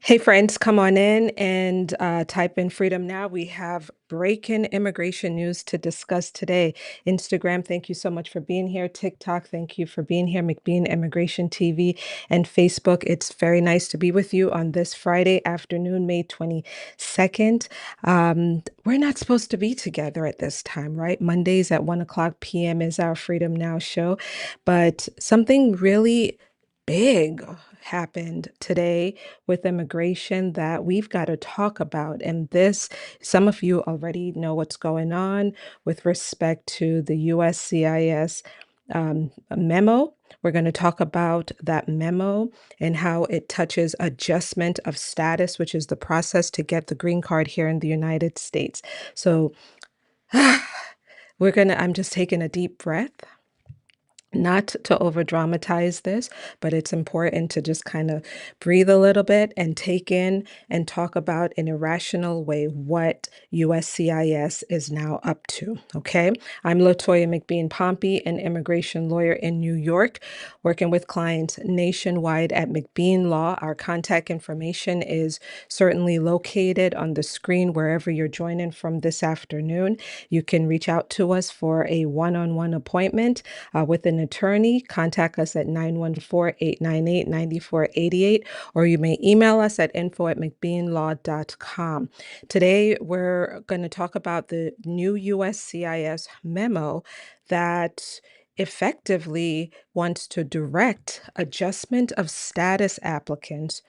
Hey friends, come on in and type in freedom now. We have breaking immigration news to discuss today. Instagram, thank you so much for being here. TikTok, thank you for being here. McBean Immigration TV and Facebook. It's very nice to be with you on this Friday afternoon, May 22nd. We're not supposed to be together at this time, right? Mondays at 1 o'clock p.m. is our Freedom Now show, but something really big happened today with immigration that we've got to talk about. And this, some of you already know what's going on with respect to the USCIS memo. We're going to talk about that memo and how it touches adjustment of status, which is the process to get the green card here in the United States. So I'm just taking a deep breath. Not to over dramatize this, but it's important to just kind of breathe a little bit and take in and talk about in a rational way what USCIS is now up to. Okay. I'm Latoya McBean Pompey, an immigration lawyer in New York, working with clients nationwide at McBean Law. Our contact information is certainly located on the screen wherever you're joining from this afternoon. You can reach out to us for a one-on-one appointment with an attorney. Contact us at 914-898-9488, or you may email us at info@mcbeanlaw.com. Today, we're going to talk about the new USCIS memo that effectively wants to direct adjustment of status applicants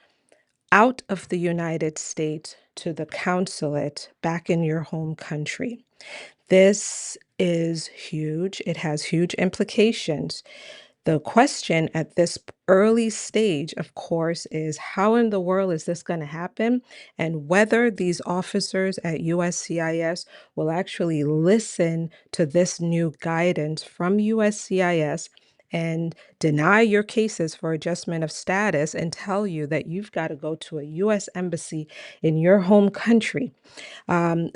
out of the United States to the consulate back in your home country. This is huge. It has huge implications. The question at this early stage, of course, is how in the world is this going to happen, and whether these officers at USCIS will actually listen to this new guidance from USCIS and deny your cases for adjustment of status and tell you that you've got to go to a U.S. embassy in your home country.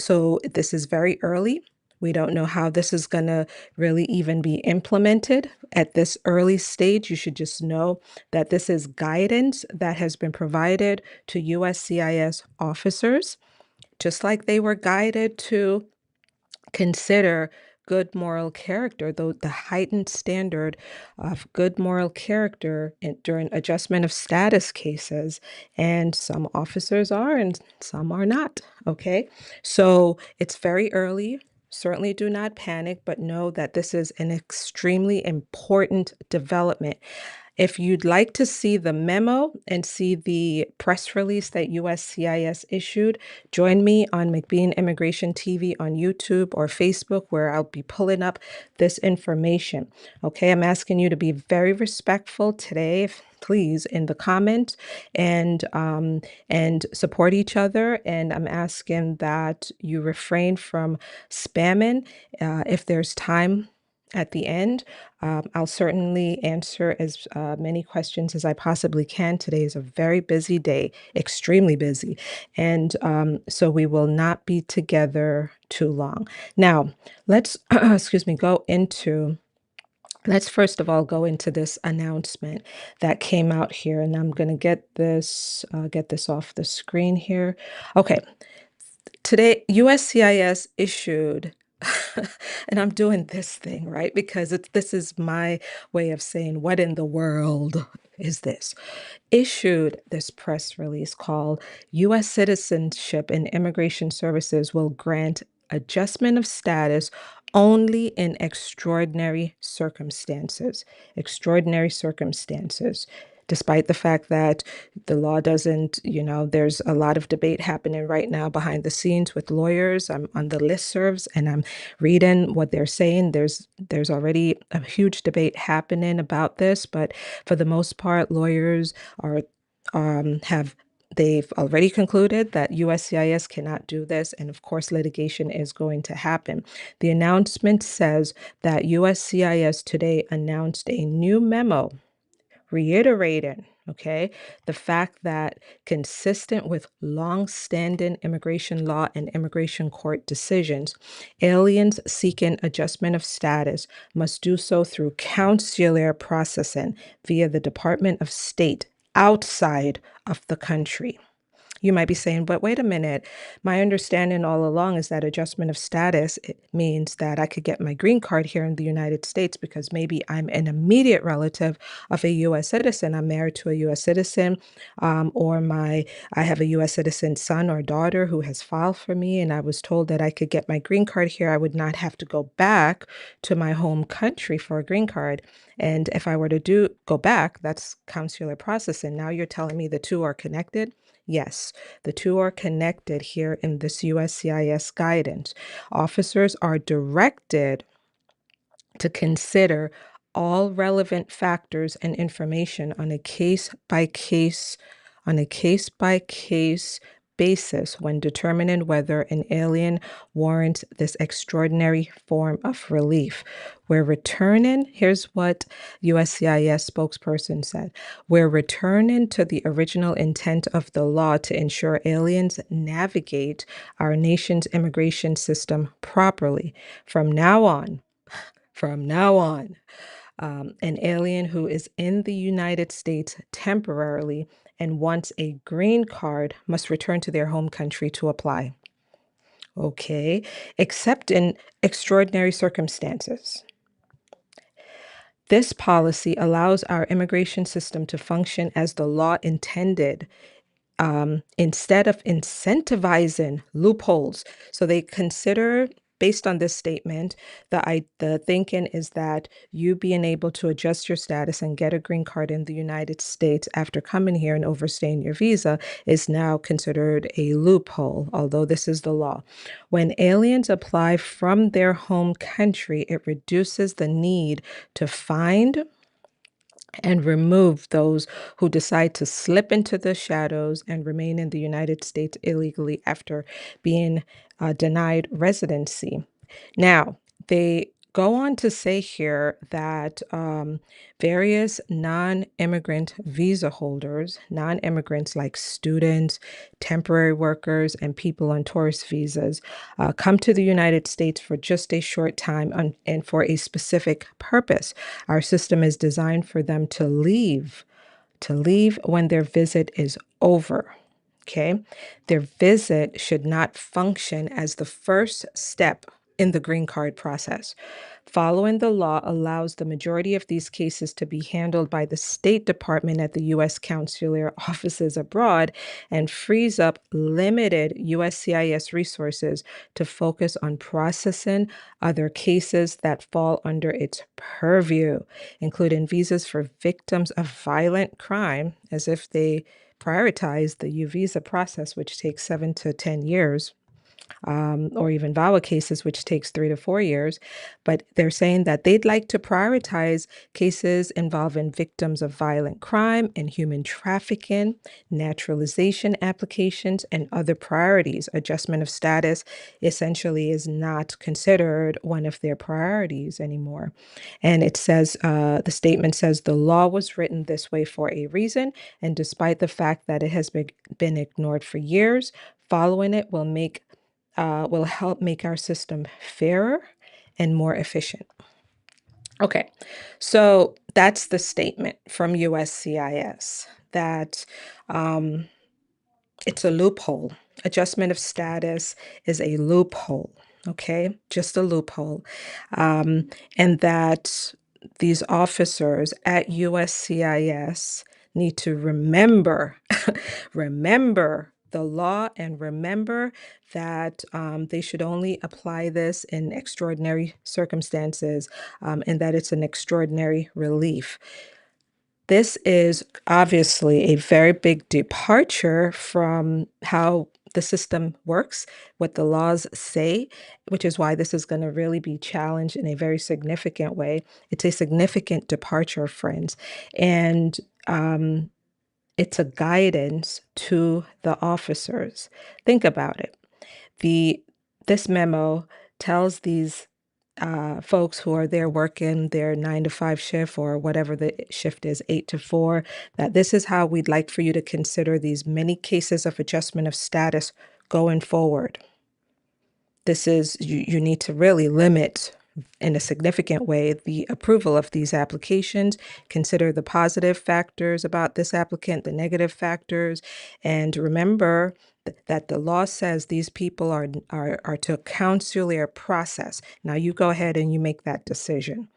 So this is very early. We don't know how this is going to really even be implemented at this early stage. You should just know that this is guidance that has been provided to USCIS officers, just like they were guided to consider good moral character, though the heightened standard of good moral character during adjustment of status cases. And some officers are and some are not. Okay. So it's very early. Certainly do not panic, but know that this is an extremely important development. If you'd like to see the memo and see the press release that USCIS issued, join me on McBean Immigration TV on YouTube or Facebook, where I'll be pulling up this information. Okay, I'm asking you to be very respectful today, please, in the comments and support each other. And I'm asking that you refrain from spamming if there's time at the end. I'll certainly answer as many questions as I possibly can. Today is a very busy day, extremely busy. And so we will not be together too long. Now, let's, excuse me, let's first of all go into this announcement that came out here. And I'm going to get this off the screen here. Okay. Today, USCIS issued, and I'm doing this thing, right? Because this is my way of saying, what in the world is this? Issued this press release called U.S. Citizenship and Immigration Services will grant adjustment of status only in extraordinary circumstances. Extraordinary circumstances. Despite the fact that the law doesn't, there's a lot of debate happening right now behind the scenes with lawyers. I'm on the listservs and I'm reading what they're saying. There's already a huge debate happening about this, but for the most part, lawyers are they've already concluded that USCIS cannot do this, and of course, litigation is going to happen. The announcement says that USCIS today announced a new memo reiterating, okay, the fact that consistent with long-standing immigration law and immigration court decisions, aliens seeking adjustment of status must do so through consular processing via the Department of State outside of the country. You might be saying, but wait a minute. My understanding all along is that adjustment of status, it means that I could get my green card here in the United States because maybe I'm an immediate relative of a U.S. citizen. I'm married to a U.S. citizen, or I have a U.S. citizen son or daughter who has filed for me, and I was told that I could get my green card here. I would not have to go back to my home country for a green card. And if I were to go back, that's consular process. And now you're telling me the two are connected? Yes, the two are connected here in this USCIS guidance. Officers are directed to consider all relevant factors and information on a case-by-case basis when determining whether an alien warrants this extraordinary form of relief. We're returning, here's what USCIS spokesperson said, we're returning to the original intent of the law to ensure aliens navigate our nation's immigration system properly. From now on, an alien who is in the United States temporarily and wants a green card must return to their home country to apply. Okay, except in extraordinary circumstances. This policy allows our immigration system to function as the law intended, instead of incentivizing loopholes. So they consider, based on this statement, the thinking is that you being able to adjust your status and get a green card in the United States after coming here and overstaying your visa is now considered a loophole, although this is the law. When aliens apply from their home country, it reduces the need to find and remove those who decide to slip into the shadows and remain in the United States illegally after being denied residency. Now, they go on to say here that various non-immigrant visa holders, non-immigrants like students, temporary workers, and people on tourist visas, come to the United States for just a short time and for a specific purpose. Our system is designed for them to leave when their visit is over. Okay. Their visit should not function as the first step in the green card process. Following the law allows the majority of these cases to be handled by the State Department at the U.S. consular offices abroad and frees up limited USCIS resources to focus on processing other cases that fall under its purview, including visas for victims of violent crime, as if they prioritize the U visa process, which takes 7 to 10 years, or even VAWA cases, which takes 3 to 4 years. But they're saying that they'd like to prioritize cases involving victims of violent crime and human trafficking, naturalization applications, and other priorities. Adjustment of status essentially is not considered one of their priorities anymore. And it says, the statement says, the law was written this way for a reason, and despite the fact that it has been ignored for years, following it will help make our system fairer and more efficient. Okay, so that's the statement from USCIS that it's a loophole. Adjustment of status is a loophole. Okay, just a loophole. And that these officers at USCIS need to remember, remember the law and remember that they should only apply this in extraordinary circumstances, and that it's an extraordinary relief. This is obviously a very big departure from how the system works, what the laws say, which is why this is going to really be challenged in a very significant way. It's a significant departure, friends. And it's a guidance to the officers. Think about it. This memo tells these folks who are there working their 9 to 5 shift or whatever the shift is, 8 to 4, that this is how we'd like for you to consider these many cases of adjustment of status going forward. This is, you need to really limit in a significant way the approval of these applications, consider the positive factors about this applicant, the negative factors, and remember that the law says these people are to consular process. Now you go ahead and you make that decision.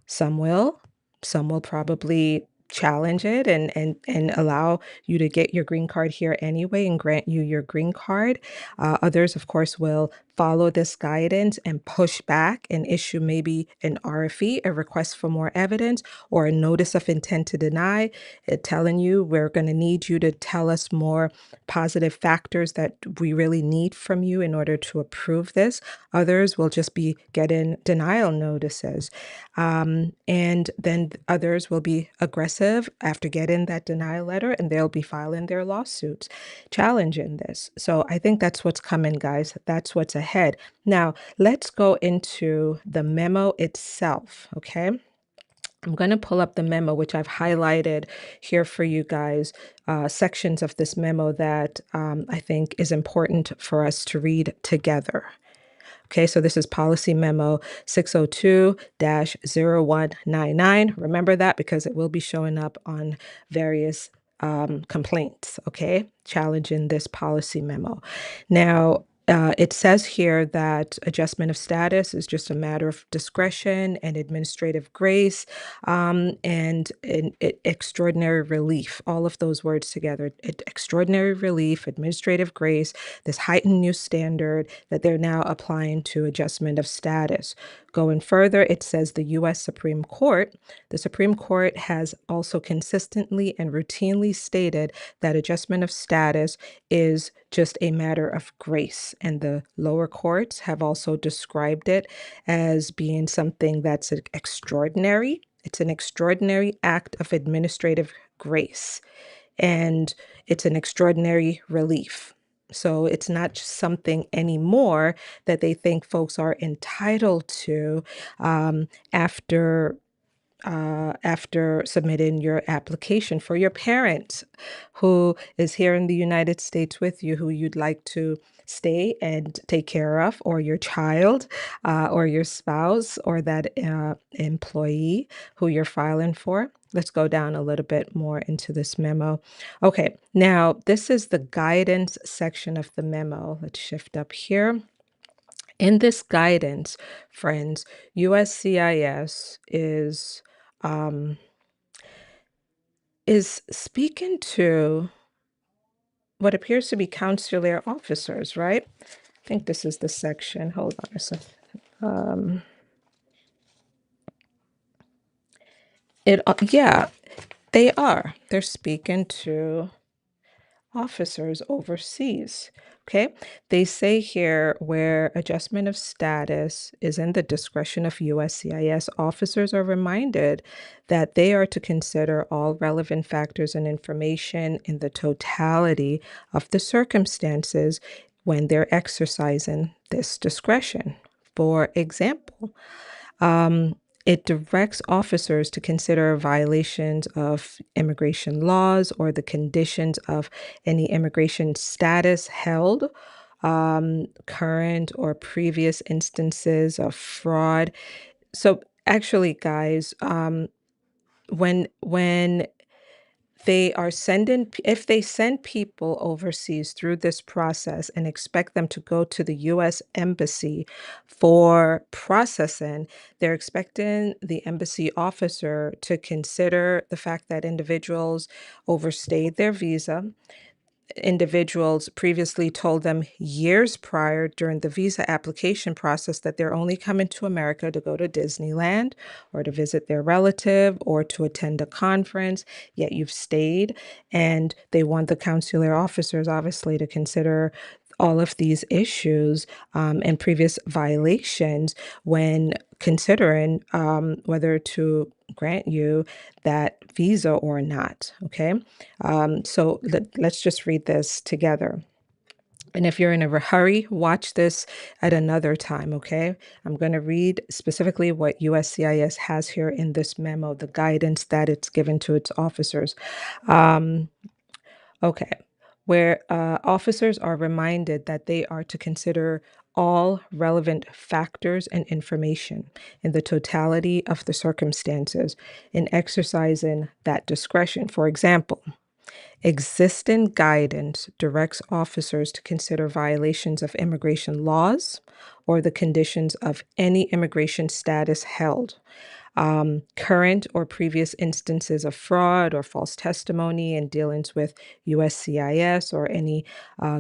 Some will. Some will probably challenge it and allow you to get your green card here anyway and grant you your green card. Others, of course, will follow this guidance and push back and issue maybe an RFE, a request for more evidence, or a notice of intent to deny, telling you we're going to need you to tell us more positive factors that we really need from you in order to approve this. Others will just be getting denial notices. And then others will be aggressive after getting that denial letter, and they'll be filing their lawsuits challenging this. So I think that's what's coming, guys. That's what's ahead. Now, let's go into the memo itself, okay? I'm going to pull up the memo, which I've highlighted here for you guys, sections of this memo that I think is important for us to read together. Okay, so this is Policy Memo 602-0199. Remember that because it will be showing up on various complaints, okay, challenging this policy memo. Now, it says here that adjustment of status is just a matter of discretion and administrative grace, and extraordinary relief, all of those words together. Extraordinary relief, administrative grace, this heightened new standard that they're now applying to adjustment of status. Going further, it says the U.S. Supreme Court. The Supreme Court has also consistently and routinely stated that adjustment of status is just a matter of grace. And the lower courts have also described it as being something that's extraordinary. It's an extraordinary act of administrative grace, and it's an extraordinary relief. So it's not just something anymore that they think folks are entitled to after submitting your application for your parent who is here in the United States with you, who you'd like to stay and take care of, or your child, or your spouse, or that employee who you're filing for. Let's go down a little bit more into this memo. Okay, now this is the guidance section of the memo. Let's shift up here. In this guidance, friends, USCIS is speaking to what appears to be consular officers, right? I think this is the section. Hold on a second. Yeah, they are. They're speaking to officers overseas. Okay, they say here where adjustment of status is in the discretion of USCIS, officers are reminded that they are to consider all relevant factors and information in the totality of the circumstances when they're exercising this discretion. For example, it directs officers to consider violations of immigration laws or the conditions of any immigration status held, current or previous instances of fraud. So actually, guys, when they are if they send people overseas through this process and expect them to go to the U.S. Embassy for processing, they're expecting the embassy officer to consider the fact that individuals overstayed their visa. Individuals previously told them years prior during the visa application process that they're only coming to America to go to Disneyland or to visit their relative or to attend a conference, yet you've stayed. And they want the consular officers, obviously, to consider all of these issues and previous violations when considering whether to grant you that visa or not. Okay. So let's just read this together. And if you're in a hurry, watch this at another time, okay? I'm going to read specifically what USCIS has here in this memo, the guidance that it's given to its officers. Okay, where officers are reminded that they are to consider all relevant factors and information in the totality of the circumstances in exercising that discretion. For example, existing guidance directs officers to consider violations of immigration laws or the conditions of any immigration status held. Current or previous instances of fraud or false testimony in dealings with USCIS or any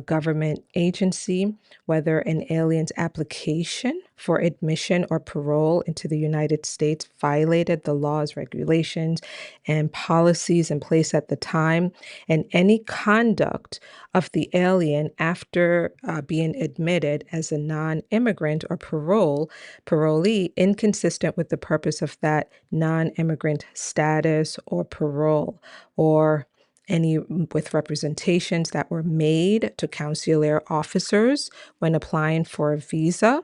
government agency, whether an alien's application for admission or parole into the United States violated the laws, regulations, and policies in place at the time, and any conduct of the alien after being admitted as a non-immigrant or parolee inconsistent with the purpose of that non-immigrant status or parole, or any with representations that were made to consular officers when applying for a visa,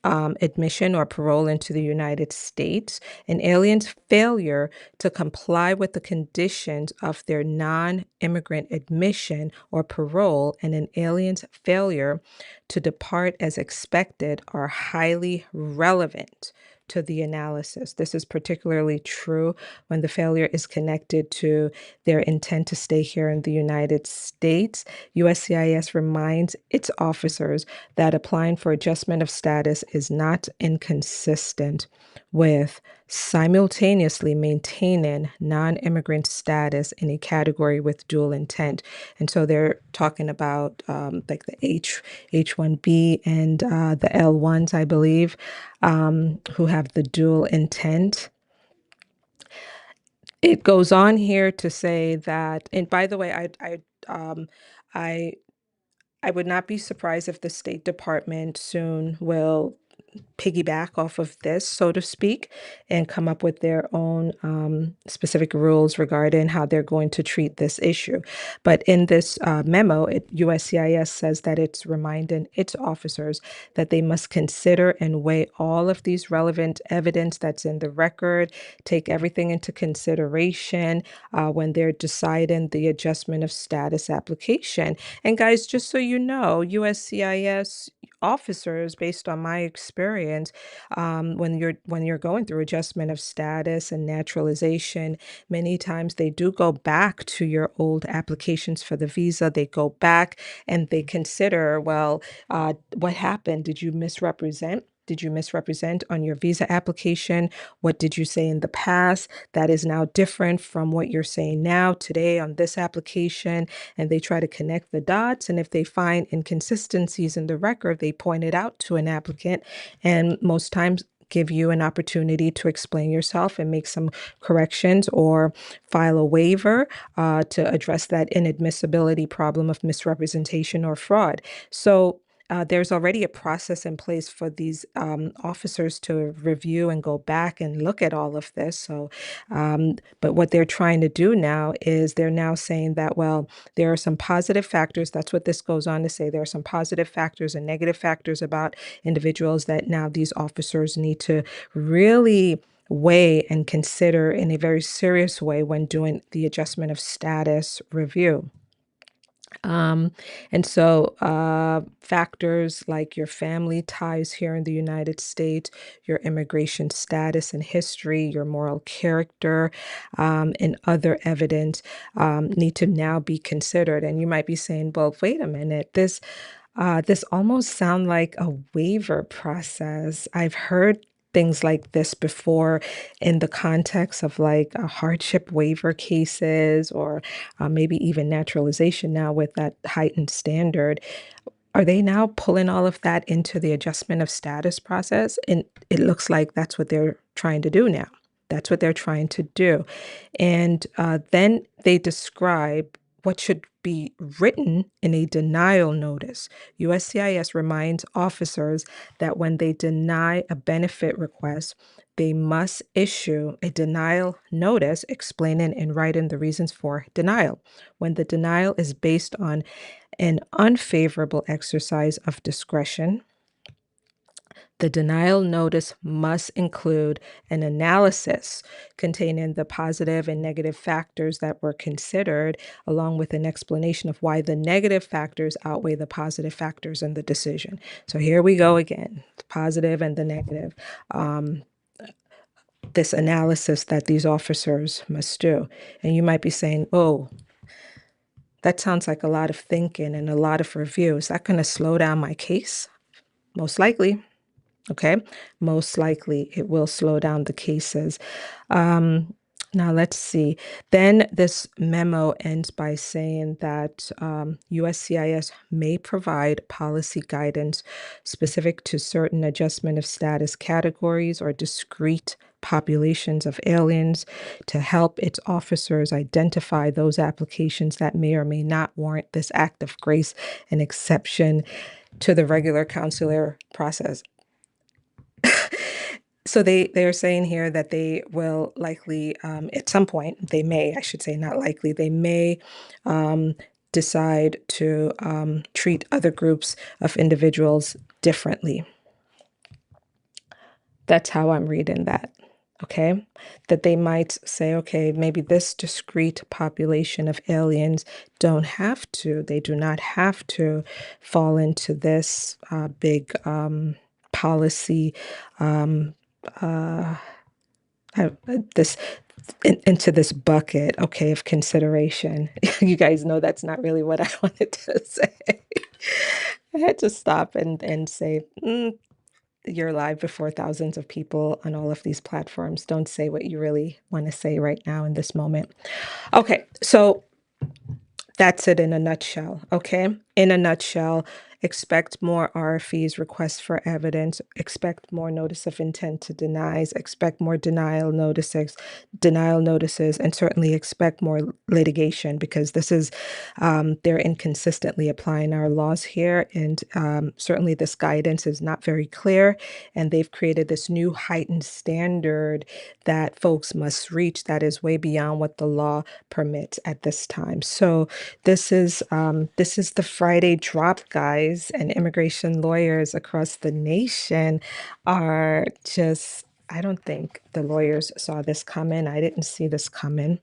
admission or parole into the United States, an alien's failure to comply with the conditions of their non-immigrant admission or parole, and an alien's failure to depart as expected are highly relevant to the analysis. This is particularly true when the failure is connected to their intent to stay here in the United States. USCIS reminds its officers that applying for adjustment of status is not inconsistent with simultaneously maintaining non-immigrant status in a category with dual intent. And so they're talking about like the H1B and the L1s, I believe, who have the dual intent. It goes on here to say that, and by the way, I I would not be surprised if the State Department soon will piggyback off of this, so to speak, and come up with their own specific rules regarding how they're going to treat this issue. But in this memo, USCIS says that it's reminding its officers that they must consider and weigh all of these relevant evidence that's in the record, take everything into consideration when they're deciding the adjustment of status application. And guys, just so you know, USCIS officers, based on my experience, when you're going through adjustment of status and naturalization, many times they do go back to your old applications for the visa. They go back and they consider, well, what happened? Did you misrepresent? Did you misrepresent on your visa application? What did you say in the past that is now different from what you're saying now, today, on this application? And they try to connect the dots. And if they find inconsistencies in the record, they point it out to an applicant, and most times give you an opportunity to explain yourself and make some corrections or file a waiver to address that inadmissibility problem of misrepresentation or fraud. So there's already a process in place for these officers to review and go back and look at all of this. So, but what they're trying to do now is they're now saying that, well, there are some positive factors. That's what this goes on to say. There are some positive factors and negative factors about individuals that now these officers need to really weigh and consider in a very serious way when doing the adjustment of status review. Um, and so factors like your family ties here in the United States, your immigration status and history, your moral character, and other evidence need to now be considered. And you might be saying, well, wait a minute, this almost sounds like a waiver process. I've heard things like this before in the context of like hardship waiver cases, or maybe even naturalization now with that heightened standard. Are they now pulling all of that into the adjustment of status process? And it looks like that's what they're trying to do now. That's what they're trying to do. And then they describe what should be written in a denial notice. USCIS reminds officers that when they deny a benefit request, they must issue a denial notice explaining in writing the reasons for denial. When the denial is based on an unfavorable exercise of discretion, The denial notice must include an analysis containing the positive and negative factors that were considered, along with an explanation of why the negative factors outweigh the positive factors in the decision. So here we go again, the positive and the negative. This analysis that these officers must do. And you might be saying, oh, that sounds like a lot of thinking and a lot of review. Is that going to slow down my case? Most likely. Okay, most likely it will slow down the cases. Now let's see. Then this memo ends by saying that USCIS may provide policy guidance specific to certain adjustment of status categories or discrete populations of aliens to help its officers identify those applications that may or may not warrant this act of grace and exception to the regular consular process. So they are saying here that they will likely, at some point, they may, I should say, not likely, they may decide to treat other groups of individuals differently. That's how I'm reading that. Okay, that they might say, okay, maybe this discrete population of aliens they do not have to fall into this big policy uh, this into this bucket, okay, of consideration. You guys know that's not really what I wanted to say. I had to stop and say, you're live before thousands of people on all of these platforms. Don't say what you really want to say right now in this moment. Okay, so that's it in a nutshell, okay? In a nutshell, expect more RFEs, requests for evidence, expect more notice of intent to denies, expect more denial notices, and certainly expect more litigation because this is, they're inconsistently applying our laws here. And certainly this guidance is not very clear. And they've created this new heightened standard that folks must reach that is way beyond what the law permits at this time. So this is the Friday drop, guys, and immigration lawyers across the nation are just, I don't think the lawyers saw this coming. I didn't see this coming.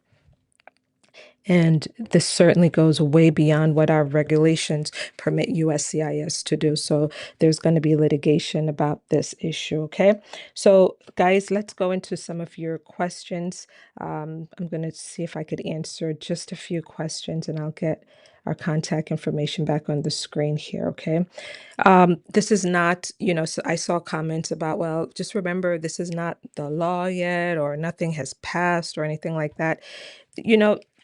And this certainly goes way beyond what our regulations permit USCIS to do. So there's going to be litigation about this issue, okay? So guys, let's go into some of your questions. I'm going to see if I could answer just a few questions and I'll get our contact information back on the screen here, okay? This is not, so I saw comments about, well, just remember, this is not the law yet, or nothing has passed or anything like that.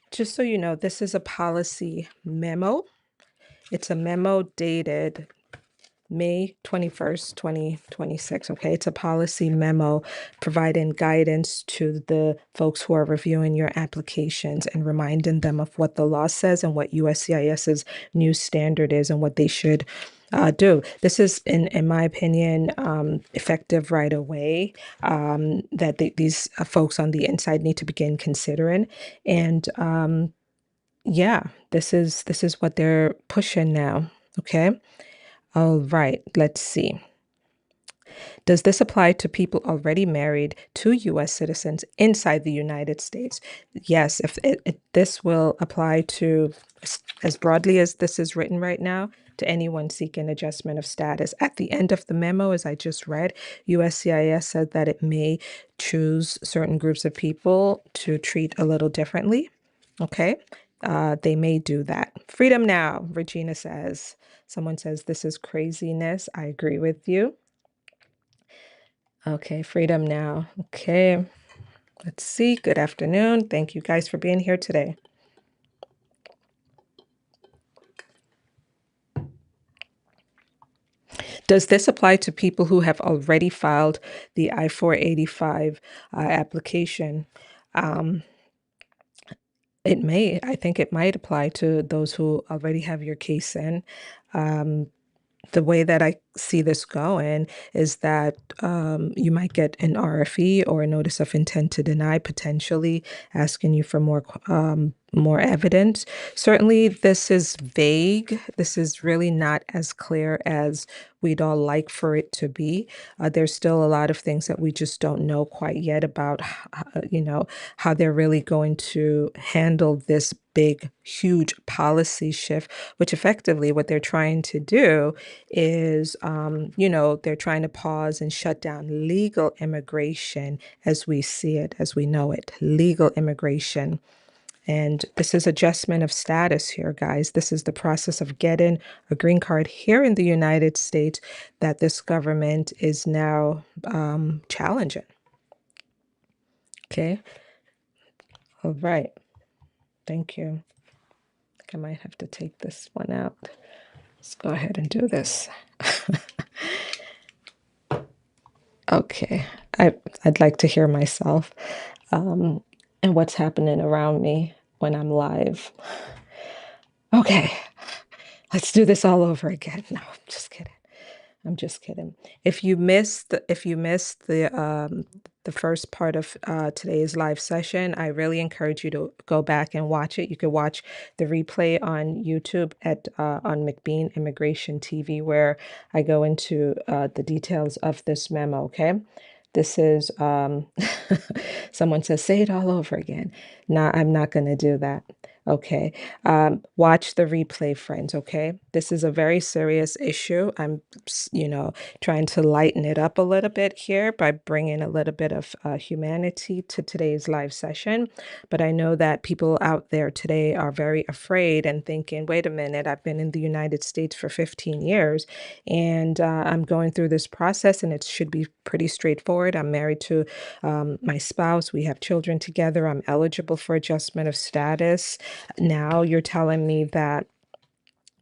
Just so you know, this is a policy memo. It's a memo dated May 21st, 2026. Okay, it's a policy memo providing guidance to the folks who are reviewing your applications and reminding them of what the law says and what USCIS's new standard is and what they should do. This is, in my opinion, effective right away, that these folks on the inside need to begin considering. And yeah, this is what they're pushing now. Okay. All right, let's see. Does this apply to people already married to U.S. citizens inside the United States? Yes, if this will apply to, as broadly as this is written right now, to anyone seeking adjustment of status. At the end of the memo, as I just read, USCIS said that it may choose certain groups of people to treat a little differently. Okay, they may do that. Freedom now, Regina says. Someone says, this is craziness. I agree with you. Okay, freedom now. Okay, let's see. Good afternoon. Thank you guys for being here today. Does this apply to people who have already filed the I-485 application? It may. I think it might apply to those who already have your case in. The way that I see this going is that you might get an RFE or a notice of intent to deny, potentially asking you for more evidence. Certainly, this is vague. This is really not as clear as we'd all like for it to be. There's still a lot of things that we just don't know quite yet about, how they're really going to handle this big, huge policy shift, which effectively what they're trying to do is, they're trying to pause and shut down legal immigration as we see it, as we know it, legal immigration. And this is adjustment of status here, guys. This is the process of getting a green card here in the United States that this government is now challenging. Okay. All right. Thank you. I think I might have to take this one out. Let's go ahead and do this. Okay. I'd like to hear myself and what's happening around me when I'm live. Okay. Let's do this all over again. No, I'm just kidding. I'm just kidding. If you missed the first part of today's live session, I really encourage you to go back and watch it. You could watch the replay on YouTube on McBean Immigration TV, where I go into the details of this memo. Okay, this is someone says say it all over again. No, I'm not going to do that. Okay. Watch the replay, friends. Okay. This is a very serious issue. I'm, trying to lighten it up a little bit here by bringing a little bit of humanity to today's live session. But I know that people out there today are very afraid and thinking, wait a minute, I've been in the United States for 15 years and I'm going through this process and it should be pretty straightforward. I'm married to my spouse. We have children together. I'm eligible for adjustment of status. Now you're telling me that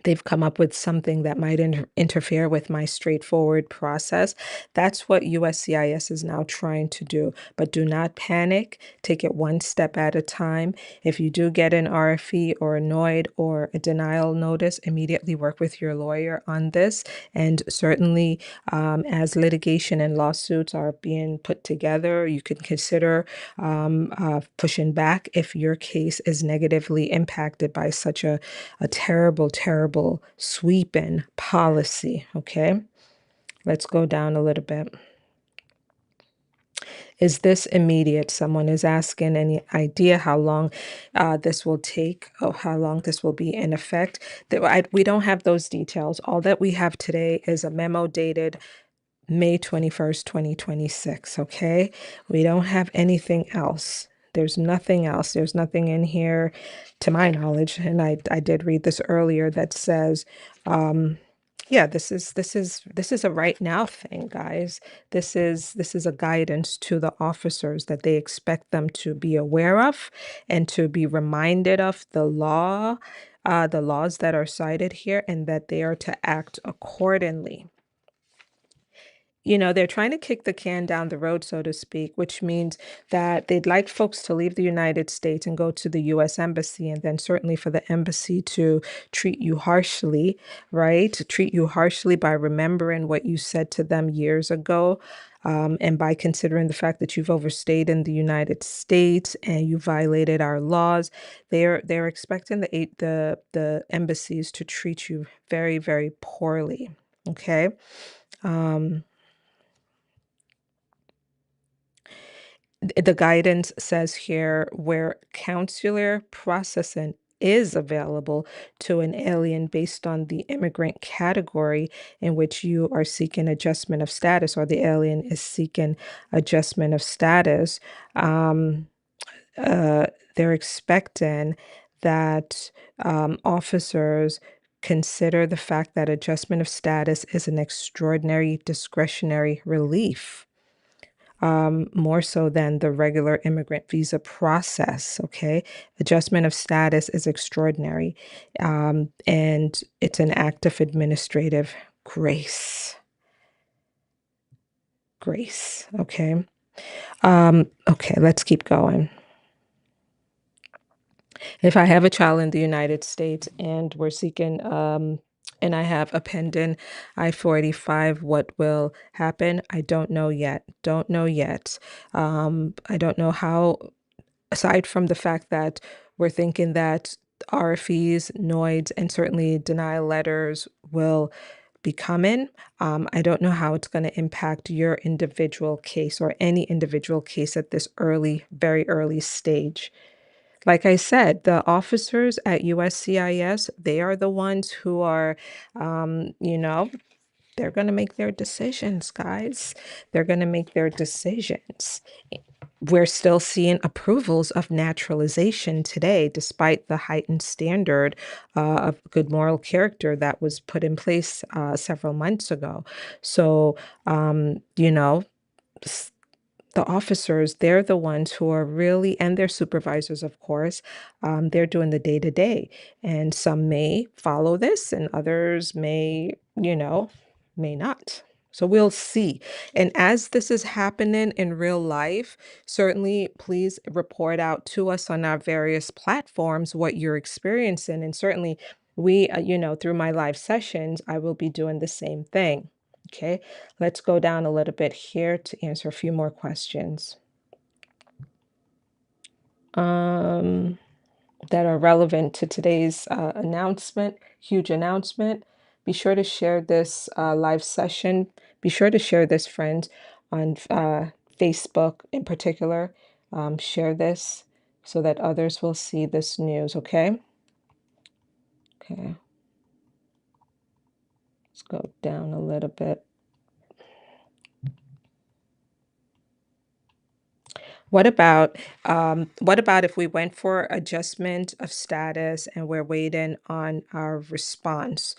they've come up with something that might interfere with my straightforward process. That's what USCIS is now trying to do. But do not panic. Take it one step at a time. If you do get an RFE or annoyed or a denial notice, immediately work with your lawyer on this. And certainly, as litigation and lawsuits are being put together, you can consider pushing back if your case is negatively impacted by such a terrible, terrible sweeping policy. Okay, let's go down a little bit. Is this immediate? Someone is asking. Any idea how long this will take or how long this will be in effect? We don't have those details. All that we have today is a memo dated May 21st, 2026. Okay, we don't have anything else. There's nothing else. There's nothing in here, to my knowledge, and I did read this earlier that says, yeah, this is a right now thing, guys. This is a guidance to the officers that they expect them to be aware of and to be reminded of the laws that are cited here, and that they are to act accordingly. They're trying to kick the can down the road, so to speak, which means that they'd like folks to leave the United States and go to the U.S. Embassy, and then certainly for the embassy to treat you harshly, right? To treat you harshly by remembering what you said to them years ago. And by considering the fact that you've overstayed in the United States and you violated our laws, they're expecting the embassies to treat you very, very poorly. Okay. The guidance says here where consular processing is available to an alien based on the immigrant category in which you are seeking adjustment of status, or the alien is seeking adjustment of status. um, they're expecting that officers consider the fact that adjustment of status is an extraordinary discretionary relief, more so than the regular immigrant visa process. Okay. Adjustment of status is extraordinary. And it's an act of administrative grace. Grace. Okay. Okay, let's keep going. If I have a child in the United States and we're seeking and I have a pending I-485. What will happen? I don't know yet. Don't know yet. I don't know how, aside from the fact that we're thinking that RFEs, NOIDs, and certainly denial letters will be coming. I don't know how it's going to impact your individual case or any individual case at this early, very early stage. Like I said, the officers at USCIS, they are the ones who are, you know, they're going to make their decisions, guys. They're going to make their decisions. We're still seeing approvals of naturalization today, despite the heightened standard of good moral character that was put in place several months ago. So, you know, the officers, they're the ones who are really, and their supervisors, of course, they're doing the day to day. And some may follow this, and others may, may not. So we'll see. And as this is happening in real life, certainly please report out to us on our various platforms what you're experiencing. And certainly through my live sessions, I will be doing the same thing. Okay, let's go down a little bit here to answer a few more questions that are relevant to today's announcement, huge announcement. Be sure to share this live session. Be sure to share this, friends, on Facebook in particular. Share this so that others will see this news, okay? Okay. Let's go down a little bit. What about if we went for adjustment of status and we're waiting on our response?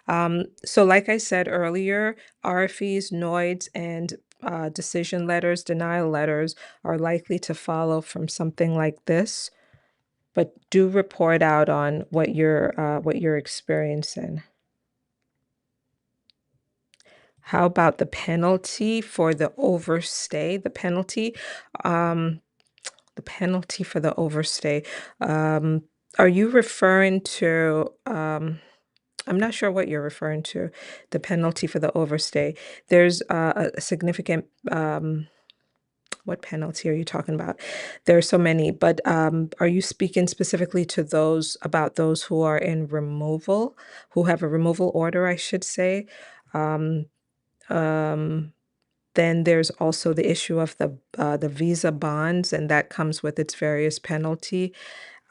So like I said earlier, RFEs, NOIDs, and decision letters, denial letters are likely to follow from something like this, but do report out on what you're experiencing. How about the penalty for the overstay? The penalty for the overstay. Um, are you referring to, I'm not sure what you're referring to, the penalty for the overstay. There's a significant, what penalty are you talking about? There are so many, but are you speaking specifically to about those who are in removal, who have a removal order, I should say? Um, um, then there's also the issue of the visa bonds, and that comes with its various penalty.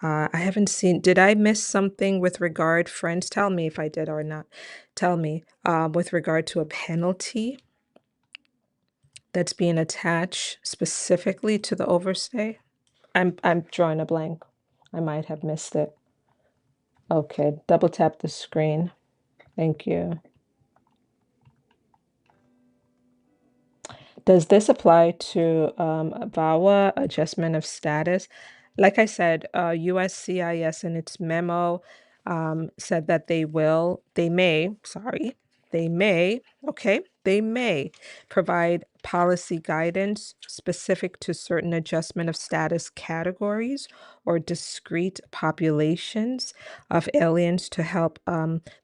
I haven't seen. Did I miss something with regard, friends? Tell me if I did or not. Tell me with regard to a penalty that's being attached specifically to the overstay. I'm drawing a blank. I might have missed it. Okay, double tap the screen. Thank you. Does this apply to VAWA, adjustment of status? Like I said, USCIS in its memo said that they may, okay, they may provide policy guidance specific to certain adjustment of status categories or discrete populations of aliens to help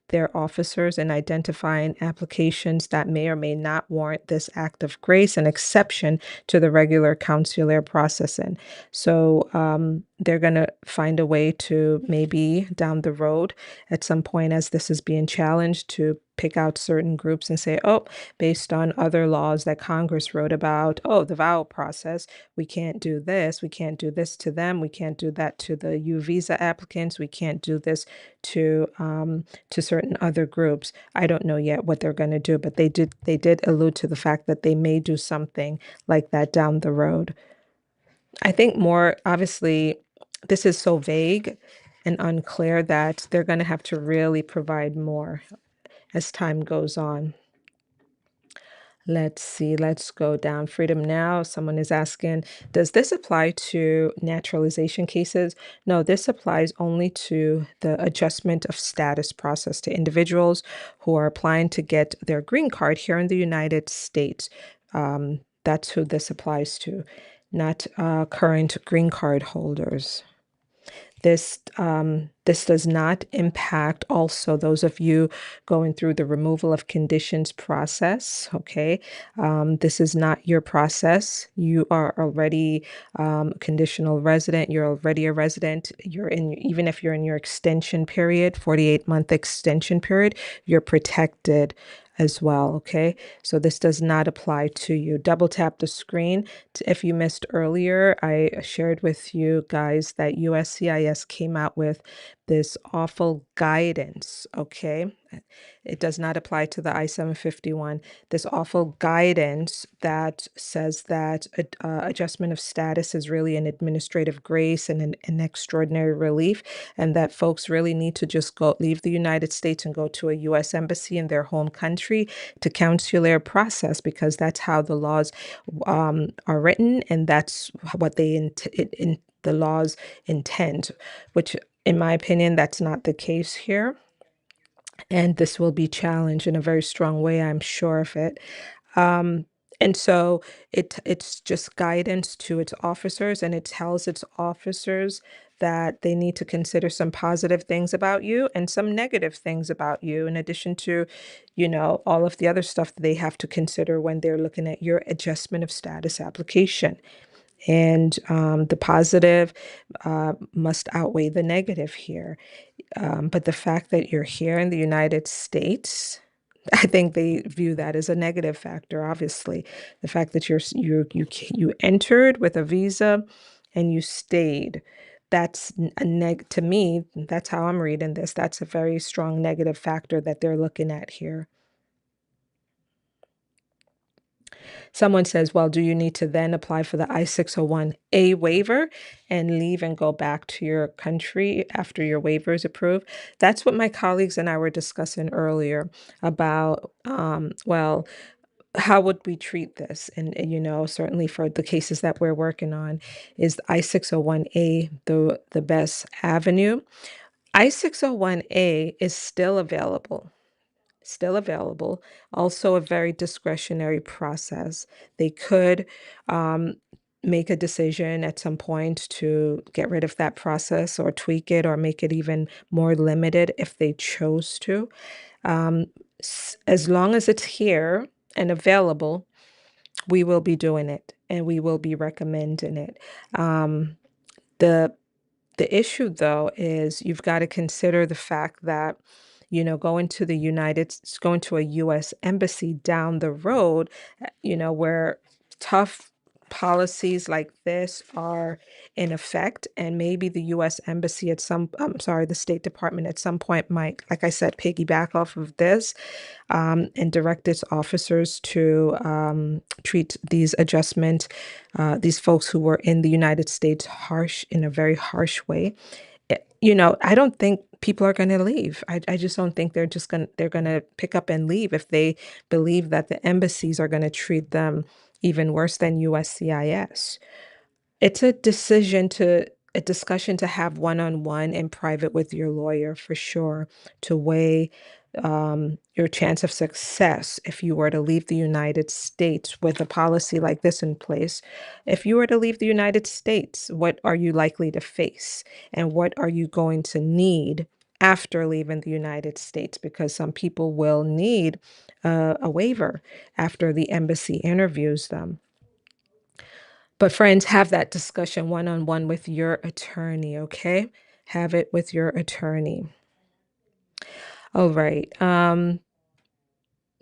their officers in identifying applications that may or may not warrant this act of grace, an exception to the regular consular processing. So they're going to find a way to maybe down the road at some point as this is being challenged to pick out certain groups and say, oh, based on other laws that Congress wrote about, oh, the vowel process, we can't do this. We can't do this to them. We can't do that to the U visa applicants. We can't do this to certain other groups. I don't know yet what they're going to do, but they did allude to the fact that they may do something like that down the road. I think more obviously this is so vague and unclear that they're going to have to really provide more as time goes on. Let's see, let's go down. Freedom Now, someone is asking, does this apply to naturalization cases? No, this applies only to the adjustment of status process to individuals who are applying to get their green card here in the United States. That's who this applies to, not current green card holders. This This does not impact also those of you going through the removal of conditions process. Okay. This is not your process. You are already conditional resident. You're already a resident. Even if you're in your extension period, 48-month extension period, you're protected as well. Okay. So this does not apply to you. Double tap the screen. If you missed earlier, I shared with you guys that USCIS came out with this awful guidance. Okay. It does not apply to the I-751. This awful guidance that says that adjustment of status is really an administrative grace and an extraordinary relief, and that folks really need to just leave the United States and go to a U.S. embassy in their home country to consular process, because that's how the laws are written, and that's what the laws intend, which in my opinion, that's not the case here. And this will be challenged in a very strong way, I'm sure of it. Um, and so it's just guidance to its officers, and it tells its officers that they need to consider some positive things about you and some negative things about you, in addition to, all of the other stuff that they have to consider when they're looking at your adjustment of status application. And the positive must outweigh the negative here. But the fact that you're here in the United States, I think they view that as a negative factor. Obviously, the fact that you entered with a visa and you stayed, that's to me. That's how I'm reading this. That's a very strong negative factor that they're looking at here. Someone says, well, do you need to then apply for the I-601A waiver and leave and go back to your country after your waiver is approved? That's what my colleagues and I were discussing earlier about, well, how would we treat this? And, certainly for the cases that we're working on, is the I-601A the best avenue? I-601A is still available, also a very discretionary process. They could make a decision at some point to get rid of that process or tweak it or make it even more limited if they chose to. Um, as long as it's here and available, we will be doing it and we will be recommending it. The the issue, though, is you've got to consider the fact that, going to a U.S. embassy down the road, where tough policies like this are in effect, and maybe the U.S. embassy I'm sorry, the State Department at some point might, like I said, piggyback off of this and direct its officers to treat these folks who were in the United States in a very harsh way. I don't think people are going to leave. I just don't think they're going to pick up and leave if they believe that the embassies are going to treat them even worse than USCIS. It's a discussion to have one-on-one in private with your lawyer for sure, to weigh your chance of success if you were to leave the United States with a policy like this in place. If you were to leave the United States, what are you likely to face? And what are you going to need after leaving the United States? Because some people will need a waiver after the embassy interviews them. But friends, have that discussion one-on-one with your attorney, okay? Have it with your attorney. All right.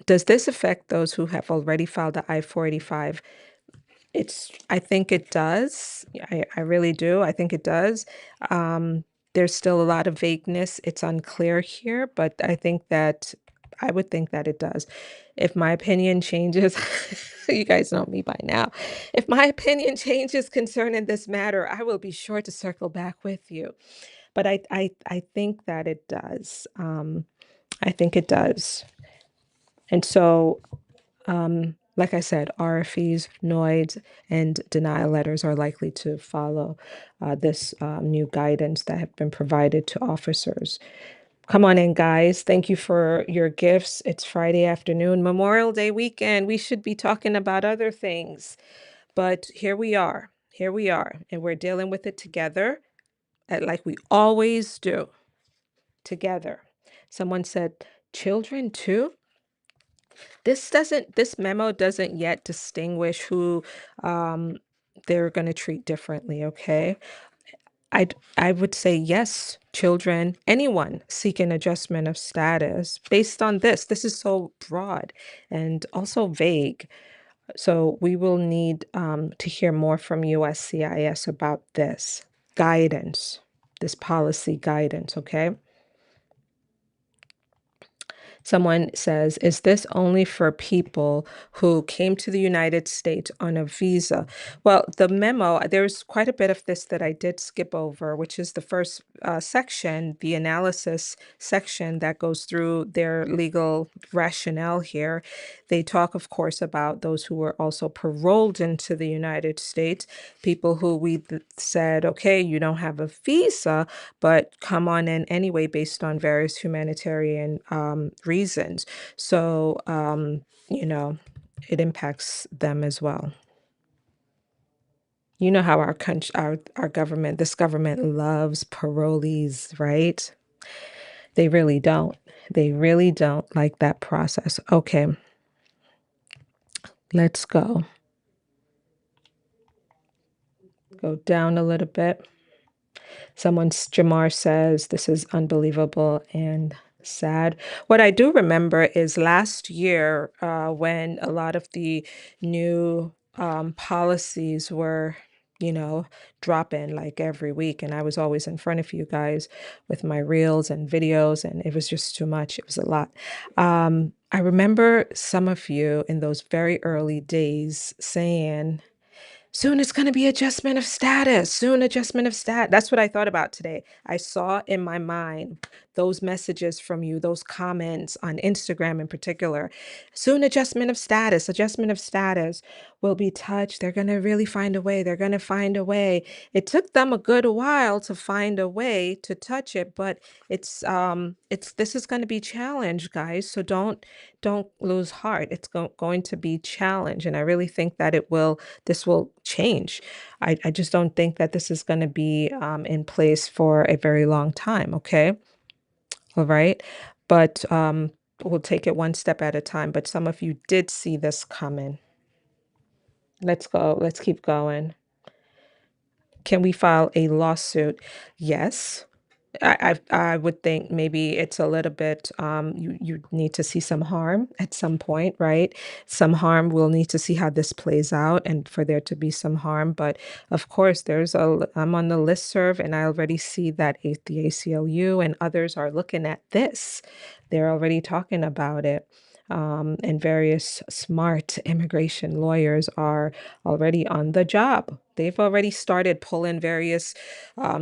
Does this affect those who have already filed the I-485? I think it does. I really do. I think it does. There's still a lot of vagueness. It's unclear here, but I would think that it does. If my opinion changes, you guys know me by now. If my opinion changes concerning this matter, I will be sure to circle back with you. But I think that it does. I think it does. And so, like I said, RFEs, NOIDs, and denial letters are likely to follow this new guidance that have been provided to officers. Come on in, guys. Thank you for your gifts. It's Friday afternoon, Memorial Day weekend. We should be talking about other things, but here we are. Here we are, and we're dealing with it together, like we always do. together. Someone said, children too? This memo doesn't yet distinguish who um, they're going to treat differently, okay? I would say yes, children, anyone seeking adjustment of status based on this. This is so broad and also vague. So we will need to hear more from USCIS about this guidance, this policy guidance, okay? Someone says, is this only for people who came to the United States on a visa? Well, the memo, there's quite a bit of this that I did skip over, which is the first section, the analysis section that goes through their legal rationale here. They talk, of course, about those who were also paroled into the United States, people who we said, okay, you don't have a visa, but come on in anyway based on various humanitarian reasons. So, you know, it impacts them as well. You know how our country, our government, this government loves parolees, right? They really don't. They really don't like that process. Okay, let's go. Go down a little bit. Jamar says, this is unbelievable and sad. What I do remember is last year when a lot of the new policies were, dropping like every week. And I was always in front of you guys with my reels and videos, and it was just too much. It was a lot. I remember some of you in those very early days saying, soon it's going to be adjustment of status, soon adjustment of stat. That's what I thought about today. I saw in my mind those messages from you, those comments on Instagram in particular. Soon adjustment of status will be touched. They're going to really find a way. They're going to find a way. It took them a good while to find a way to touch it, but this is going to be challenged, guys. So don't lose heart. It's going to be challenged. And I really think that this will change. I just don't think that this is going to be in place for a very long time. Okay. All right. But we'll take it one step at a time. But some of you did see this coming. Let's go. Let's keep going. Can we file a lawsuit? Yes. I would think maybe it's a little bit you need to see some harm at some point, right? Some harm. We'll need to see how this plays out and for there to be some harm. But of course, I'm on the listserv and I already see that the ACLU and others are looking at this. They're already talking about it. And various smart immigration lawyers are already on the job. They've already started pulling various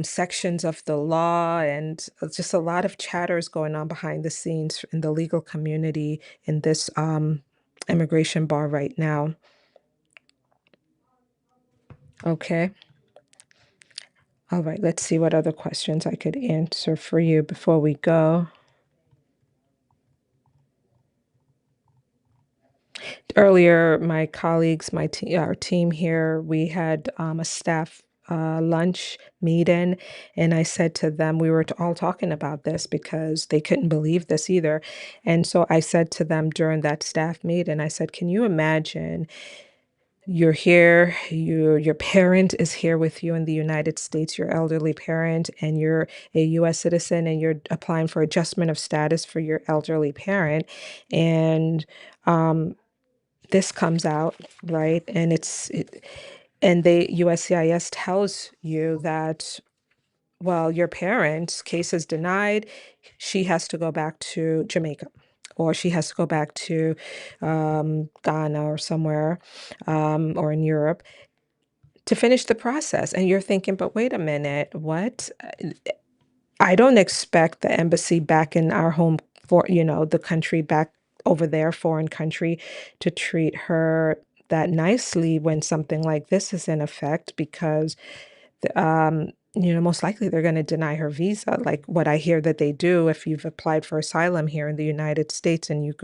sections of the law, and just a lot of chatters going on behind the scenes in the legal community in this immigration bar right now. Okay. All right, let's see what other questions I could answer for you before we go. Earlier, my colleagues, our team here, we had a staff lunch meeting, and I said to them, we were all talking about this because they couldn't believe this either. And so I said to them during that staff meeting, I said, can you imagine you're here, your parent is here with you in the United States, your elderly parent, and you're a US citizen and you're applying for adjustment of status for your elderly parent. And this comes out, right? And USCIS tells you that, well, your parent's case is denied. She has to go back to Jamaica, or she has to go back to Ghana or somewhere, or in Europe to finish the process. And you're thinking, but wait a minute, what? I don't expect the embassy back in our home the country back over there, foreign country, to treat her that nicely when something like this is in effect, because most likely they're going to deny her visa, like what I hear that they do if you've applied for asylum here in the United States and you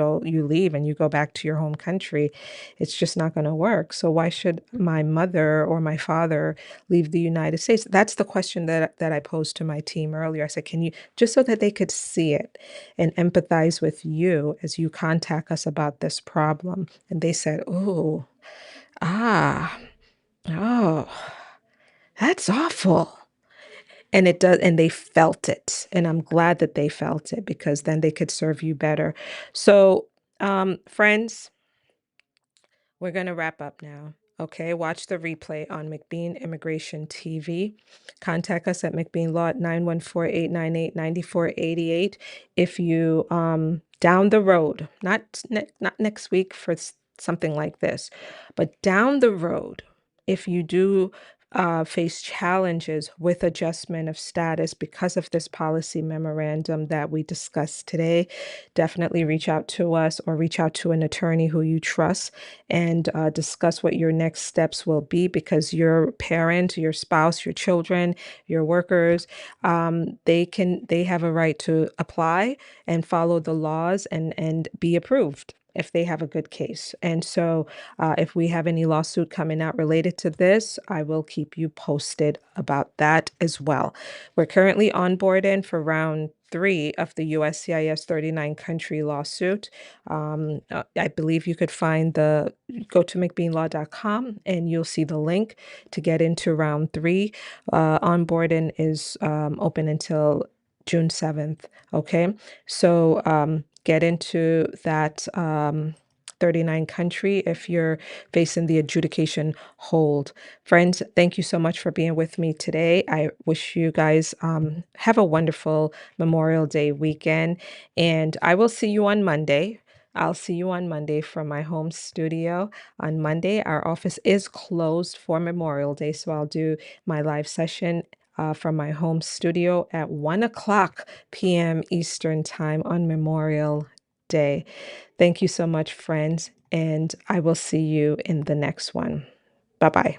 leave and you go back to your home country. It's just not going to work. So why should my mother or my father leave the United States? That's the question that I posed to my team earlier. I said, can you, just so that they could see it and empathize with you as you contact us about this problem. And they said, oh, ah, oh, that's awful. And it does, and they felt it. And I'm glad that they felt it because then they could serve you better. So, friends, we're going to wrap up now. Okay, watch the replay on McBean Immigration TV. Contact us at McBean Law at 914-898-9488. If you down the road, not next week for something like this, but down the road, if you do face challenges with adjustment of status because of this policy memorandum that we discussed today, definitely reach out to us or reach out to an attorney who you trust and discuss what your next steps will be, because your parent, your spouse, your children, your workers, they have a right to apply and follow the laws and be approved if they have a good case. And so if we have any lawsuit coming out related to this, I will keep you posted about that as well. We're currently onboarding for round 3 of the USCIS 39 country lawsuit. I believe you could go to McBeanLaw.com and you'll see the link to get into round 3. Onboarding is open until June 7th. Okay. So get into that 39 country if you're facing the adjudication hold. Friends, thank you so much for being with me today. I wish you guys have a wonderful Memorial Day weekend, and I will see you on Monday. I'll see you on Monday from my home studio. On Monday, our office is closed for Memorial Day, so I'll do my live session from my home studio at 1 o'clock p.m. Eastern Time on Memorial Day. Thank you so much, friends, and I will see you in the next one. Bye-bye.